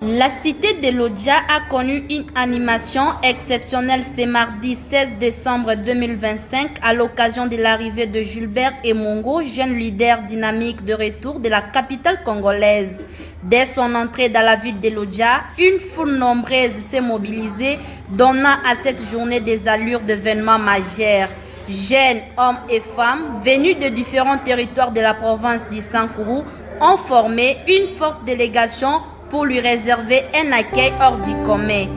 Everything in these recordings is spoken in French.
La cité de Lodja a connu une animation exceptionnelle ce mardi 16 décembre 2025 à l'occasion de l'arrivée de Gilbert Emongo, jeune leader dynamique de retour de la capitale congolaise. Dès son entrée dans la ville de Lodja, une foule nombreuse s'est mobilisée, donnant à cette journée des allures d'événements majeurs. Jeunes, hommes et femmes, venus de différents territoires de la province d'Issankourou, ont formé une forte délégation pour lui réserver un accueil hors du commun.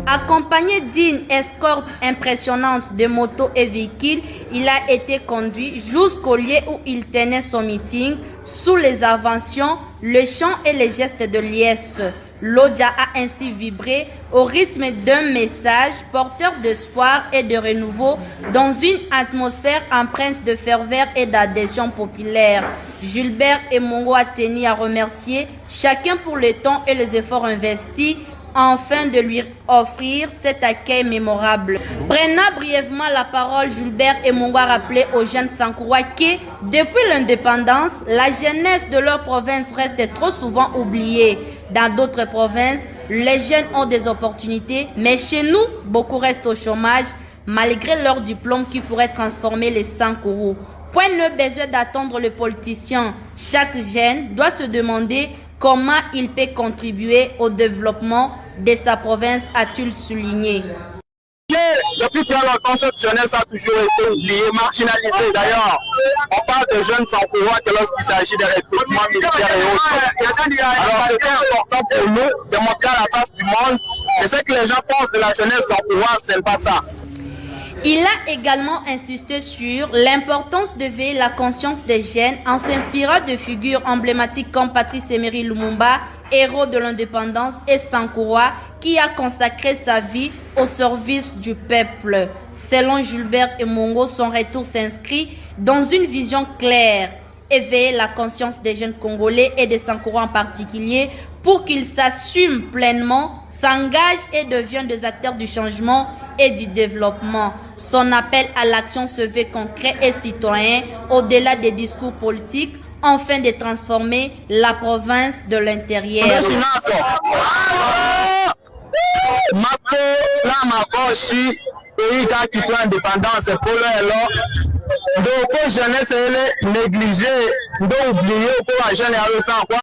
Accompagné d'une escorte impressionnante de motos et véhicules, il a été conduit jusqu'au lieu où il tenait son meeting, sous les inventions, le chant et les gestes de liesse. Lodja a ainsi vibré au rythme d'un message porteur d'espoir et de renouveau dans une atmosphère empreinte de ferveur et d'adhésion populaire. Gilbert Emongo a tenu à remercier chacun pour le temps et les efforts investis afin de lui offrir cet accueil mémorable. Prenant brièvement la parole, Gilbert Emongo a rappelé aux jeunes Sankourois que, depuis l'indépendance, la jeunesse de leur province reste trop souvent oubliée. Dans d'autres provinces, les jeunes ont des opportunités, mais chez nous, beaucoup restent au chômage, malgré leur diplôme qui pourrait transformer les Sankourous. Point ne besoin d'attendre le politicien. Chaque jeune doit se demander comment il peut contribuer au développement de sa province, a-t-il souligné. Depuis très longtemps, cette jeunesse a toujours été oubliée, marginalisée. D'ailleurs, on parle de jeunes sans pouvoir que lorsqu'il s'agit de recrutement militaire et autres. Alors, c'était important pour nous de montrer à la face du monde que ce que les gens pensent de la jeunesse sans pouvoir, ce n'est pas ça. Il a également insisté sur l'importance de veiller la conscience des jeunes en s'inspirant de figures emblématiques comme Patrice Emery Lumumba, héros de l'indépendance, et Sankouroua, qui a consacré sa vie au service du peuple. Selon Gilbert Emongo, son retour s'inscrit dans une vision claire: éveiller la conscience des jeunes Congolais et des Sankourois en particulier pour qu'ils s'assument pleinement, s'engagent et deviennent des acteurs du changement et du développement. Son appel à l'action se veut concret et citoyen au-delà des discours politiques, afin de transformer la province de l'intérieur. Qui sont indépendants, c'est pour eux. Donc, jeunesse, elle est négligée, donc oubliée pour la jeune et